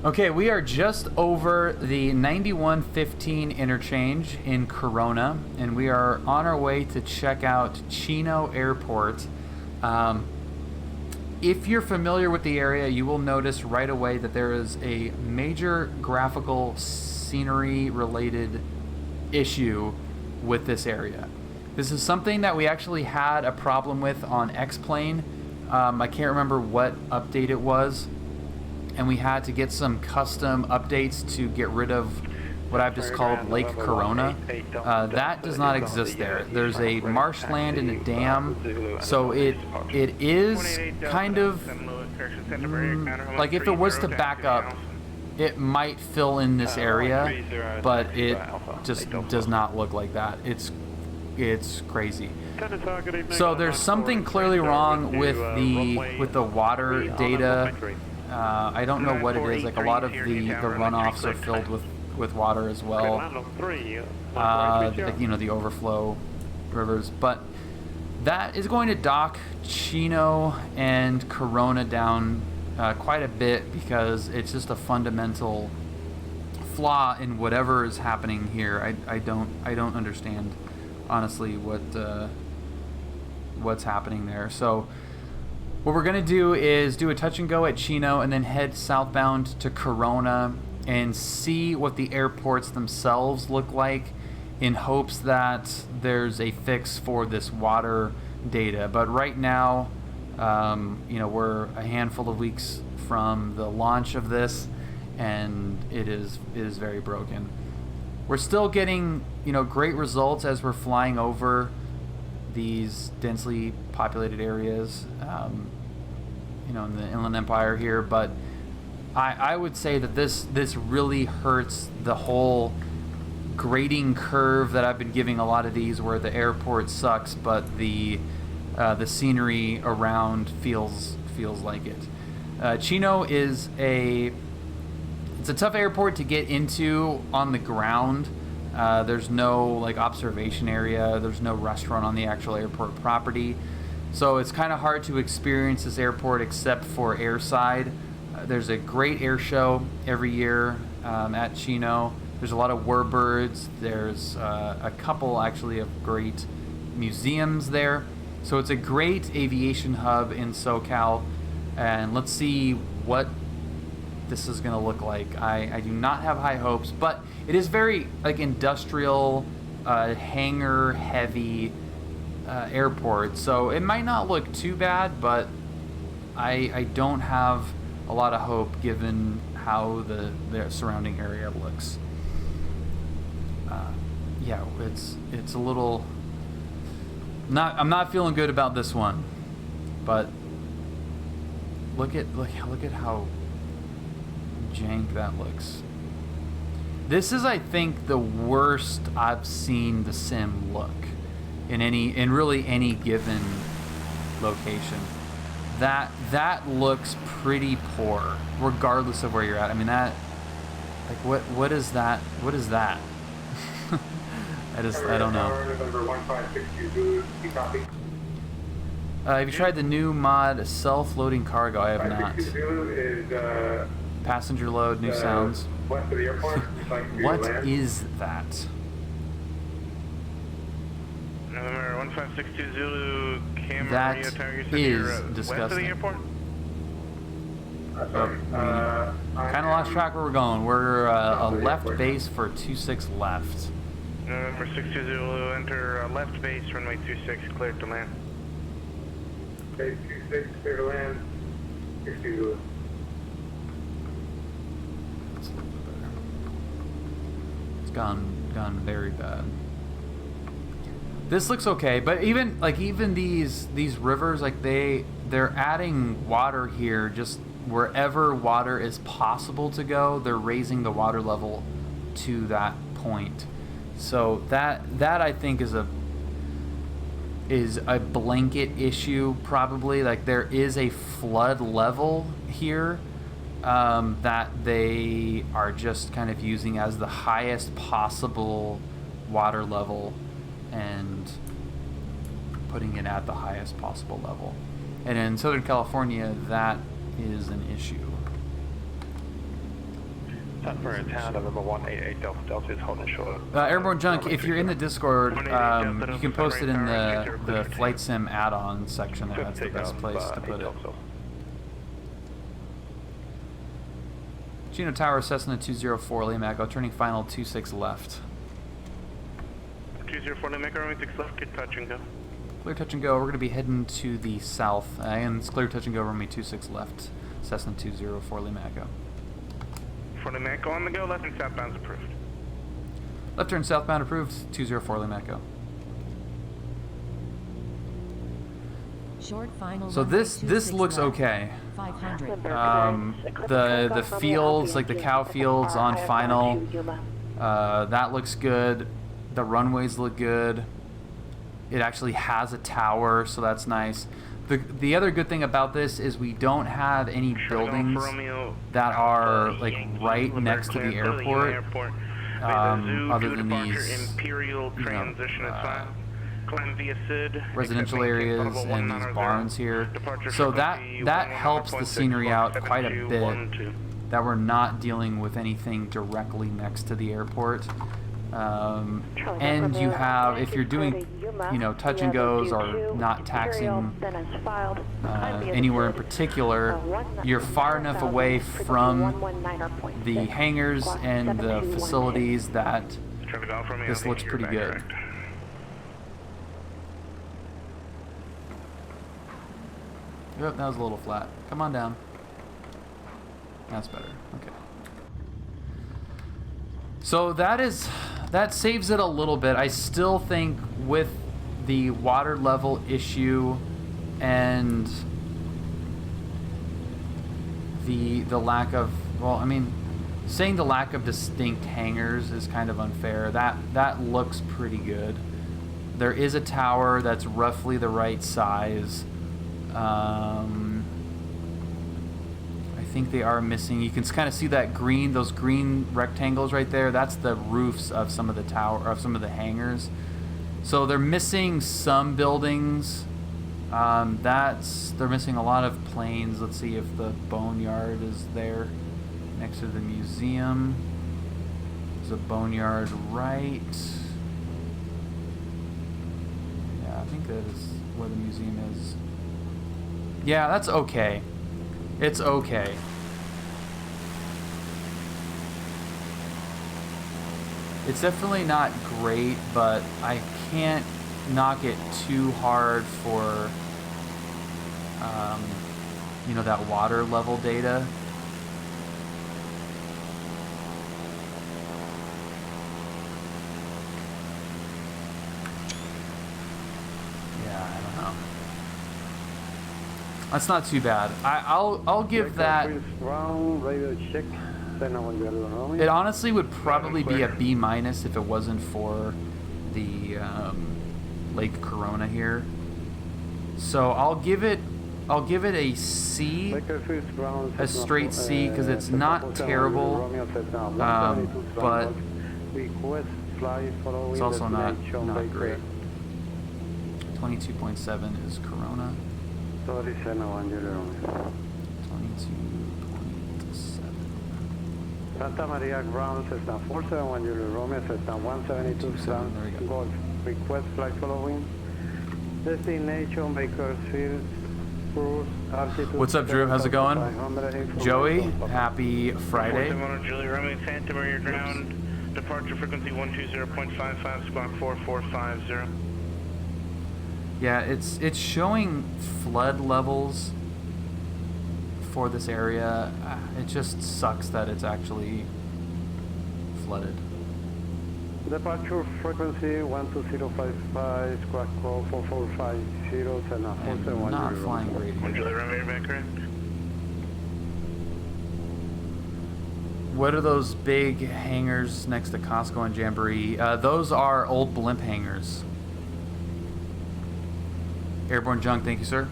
Okay, we are just over the 9115 interchange in Corona, and we are on our way to check out Chino Airport. If you're familiar with the area, you will notice right away that there is a major graphical scenery-related issue with this area. This is something that we actually had a problem with on X-Plane. I can't remember what update it was, and we had to get some custom updates to get rid of what I've just called Lake Corona. That does not exist there. There's a marshland and a dam, so it is kind of like if it was to back up, it might fill in this area, but it just does not look like that. It's crazy. So there's something clearly wrong with the water data. I don't know what it is. Like a lot of the runoffs are filled with water as well. Like, you know, the overflow rivers. But that is going to dock Chino and Corona down quite a bit because it's just a fundamental flaw in whatever is happening here. I don't understand honestly what's happening there. So what we're gonna do is do a touch and go at Chino and then head southbound to Corona and see what the airports themselves look like in hopes that there's a fix for this water data. But right now, you know, we're a handful of weeks from the launch of this, and it is very broken. We're still getting, you know, great results as we're flying over these densely populated areas, you know, in the Inland Empire here, but I would say that this really hurts the whole grading curve that I've been giving a lot of these, where the airport sucks, but the scenery around feels like it. Chino is it's a tough airport to get into on the ground. There's no like observation area. There's no restaurant on the actual airport property. So it's kind of hard to experience this airport except for airside. There's a great air show every year at Chino. There's a lot of warbirds. There's a couple actually of great museums there. So it's a great aviation hub in SoCal. And let's see what this is going to look like. I do not have high hopes, but it is very like industrial, hangar heavy airport, so it might not look too bad, but I don't have a lot of hope given how the surrounding area looks. Yeah, it's a little I'm not feeling good about this one, but look at how jank that looks. This is, I think, the worst I've seen the sim look in really any given location. That looks pretty poor, regardless of where you're at. I mean, that, like, what is that? What is that? I don't know. Have you tried the new mod self-loading cargo? I have not. Passenger load, new sounds. West of the airport. What is that? November 1562 Zulu Cam That Marina Tiger, you said is you're disgusting. west of the airport? Kind of lost track where we're going. We're a left base for 26 left. November 62 Zulu, enter left base, runway 26, clear to land. Base 26, clear to land. 62 Zulu. It's gone very bad. This looks okay, but even these rivers, like they're adding water here just wherever water is possible to go. They're raising the water level to that point. So that I think is a blanket issue probably. Like there is a flood level here that they are just kind of using as the highest possible water level and putting it at the highest possible level. And in Southern California, that is an issue. Customer in town, November 188 Delta Delta is holding short. Airborne Junk, if you're in the Discord, you can post it in the Flight Sim add-on section. That's the best place to put it. Chino Tower, Cessna 204, Lima Echo, turning final 26 left. 204 Lima Echo, runway 6 left, clear touch and go. Clear touch and go. We're going to be heading to the south, and it's clear touch and go, runway 26 left, Cessna 204, Lima Echo. For Lima Echo on the go, left and southbound approved. Left turn southbound approved, 204 Lima Echo. Short final. So this looks okay. 500. The fields, like the cow fields on final, that looks good. The runways look good. It actually has a tower, so that's nice. The other good thing about this is we don't have any buildings that are like right next to the airport, other than these, Imperial transition residential areas and these barns here. So that helps the scenery out quite a bit, that we're not dealing with anything directly next to the airport. And you have, if you're doing, touch and goes or not taxiing anywhere in particular, you're far enough away from the hangars and the facilities that this looks pretty good. Yep, that was a little flat. Come on down. That's better. Okay. So that saves it a little bit. I still think with the water level issue and the lack of, well, I mean, saying the lack of distinct hangars is kind of unfair. That looks pretty good. There is a tower that's roughly the right size. I think they are missing. You can kind of see that green, those green rectangles right there. That's the roofs of some of the the hangars. So they're missing some buildings. They're missing a lot of planes. Let's see if the boneyard is there next to the museum. There's a boneyard right. Yeah, I think that is where the museum is. Yeah, that's okay. It's okay. It's definitely not great, but I can't knock it too hard for, that water level data. Yeah, I don't know. That's not too bad. I'll give that. It honestly would probably be a B- if it wasn't for the Lake Corona here. So I'll give it a C, a straight C, because it's not terrible, but it's also not great. 22.7 is Corona. 22.7. Santa Maria ground, Cessna 471 Juliet Romeo, Cessna 172 Sound, Golf, request flight following. Destination Bakersfield, cruise, altitude. What's up, Drew? How's it going? Joey, happy Friday. Juliet Romeo, Santa Maria ground, departure frequency 120.55, squawk 4450. Yeah, it's showing flood levels for this area. It just sucks that it's actually flooded. Departure frequency 12055, squawk 4450, and I'm not flying great here. What are those big hangars next to Costco and Jamboree? Those are old blimp hangars. Airborne Junk, thank you, sir.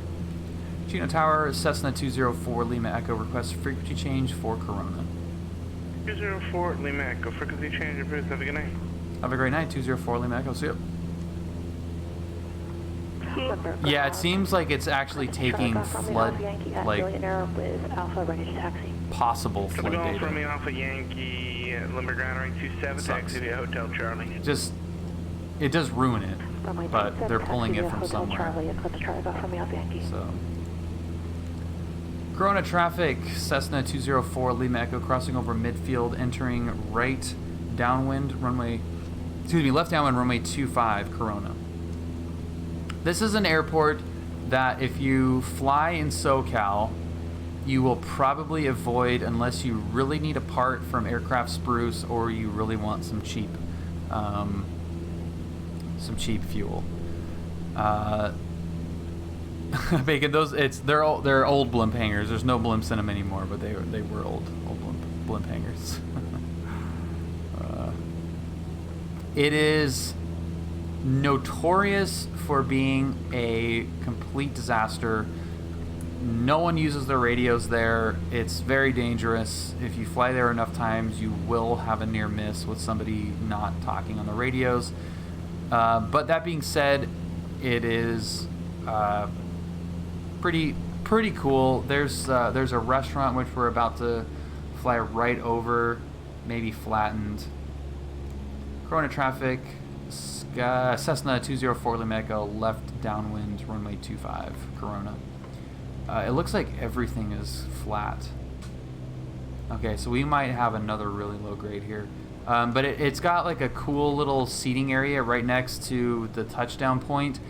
Chino Tower, Cessna 204, Lima Echo, request frequency change for Corona. 204, Lima Echo, frequency change approved. Have a good night. Have a great night, 204, Lima Echo, see you. Yeah, it seems like it's actually taking flood, like, with Alpha ready to taxi. possible So flood the Golf data. Romeo Alpha Yankee, limber ground range 27, taxi via Hotel Charlie. Just, it does ruin it, but they're pulling it from somewhere. So, Corona traffic, Cessna 204, Lima Echo crossing over midfield, entering right downwind runway, excuse me, left downwind runway 25, Corona. This is an airport that if you fly in SoCal, you will probably avoid unless you really need a part from Aircraft Spruce or you really want some cheap fuel. Bacon, they're old blimp hangars. There's no blimps in them anymore, but they were old blimp hangars. It is notorious for being a complete disaster. No one uses their radios there. It's very dangerous. If you fly there enough times, you will have a near miss with somebody not talking on the radios. But that being said, it is pretty cool. There's a restaurant which we're about to fly right over, maybe flattened. Corona traffic, Cessna 204 Lima Echo, left downwind, runway 25, Corona. It looks like everything is flat. Okay, so we might have another really low grade here. But it's got like a cool little seating area right next to the touchdown point,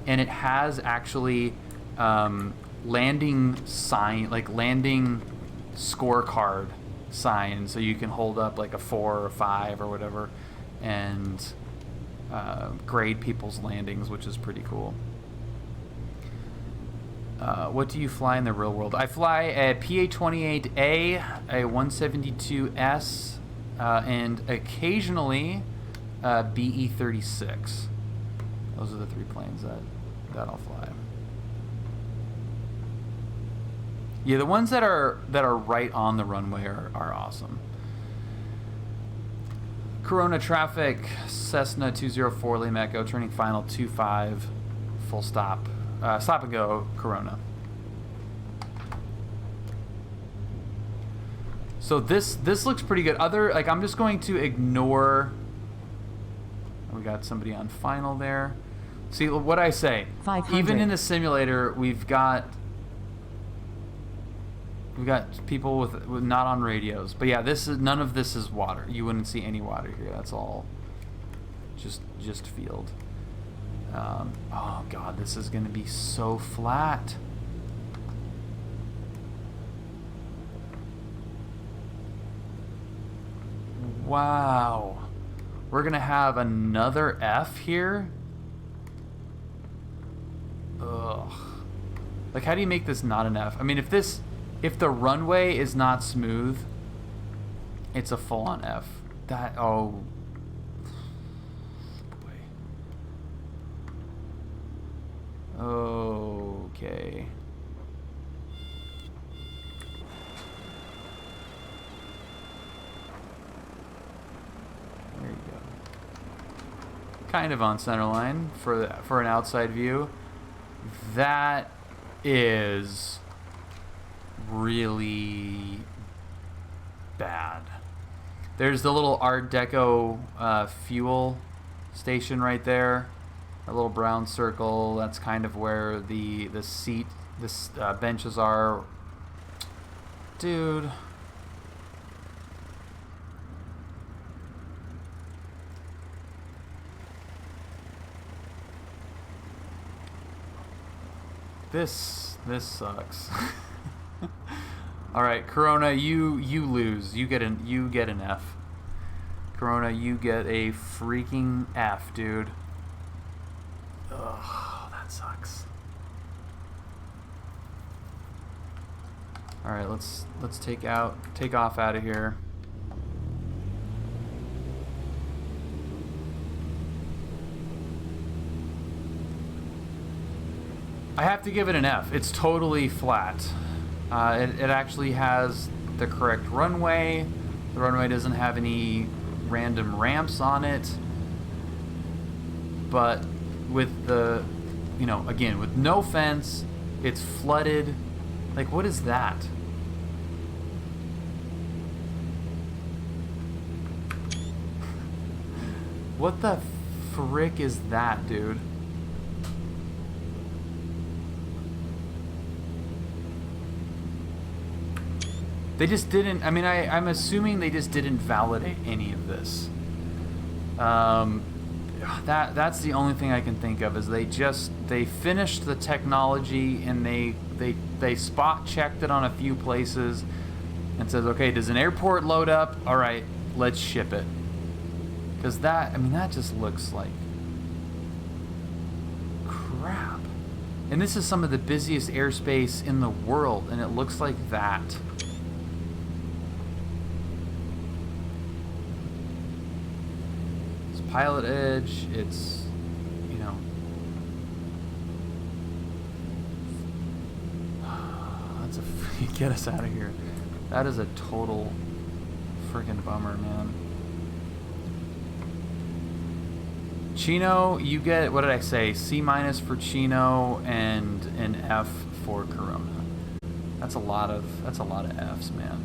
and it has actually landing sign, like landing scorecard sign, so you can hold up like a 4 or 5 or whatever, and grade people's landings, which is pretty cool. What do you fly in the real world? I fly a PA-28A, a 172S, and occasionally BE-36. Those are the 3 planes that I'll fly. Yeah, the ones that are right on the runway are awesome. Corona traffic, Cessna 204 Lima Echo, turning final 25, full stop. Stop and go, Corona. So this looks pretty good. I'm just going to ignore. We got somebody on final there. See what I say. 500. Even in the simulator, we've got people with not on radios. But yeah, none of this is water. You wouldn't see any water here. That's all just field. Oh god, this is gonna be so flat. Wow. We're gonna have another F here? Ugh. Like, how do you make this not an F? I mean, if the runway is not smooth, it's a full-on F. Oh. Okay. There you go. Kind of on center line for an outside view. That is really bad. There's the little Art Deco fuel station right there. A little brown circle. That's kind of where the benches are. Dude. This sucks. All right, Corona, you lose. You get an F. Corona, you get a freaking F, dude. Ugh, that sucks. All right, let's take off out of here. I have to give it an F. It's totally flat. It actually has the correct runway. The runway doesn't have any random ramps on it. But with the, again, with no fence, it's flooded. Like, what is that? What the frick is that, dude? They just didn't, I mean, I'm assuming they just didn't validate any of this. That's the only thing I can think of, is they finished the technology and they spot checked it on a few places and says, okay, does an airport load up? All right, let's ship it. Because that, I mean, that just looks like crap. And this is some of the busiest airspace in the world, and it looks like that. It's PilotEdge, it's, you know, that's a, get us out of here. That is a total freaking bummer, man. Chino, you get, what did I say? C- for Chino and an F for Corona. That's a lot of Fs, man.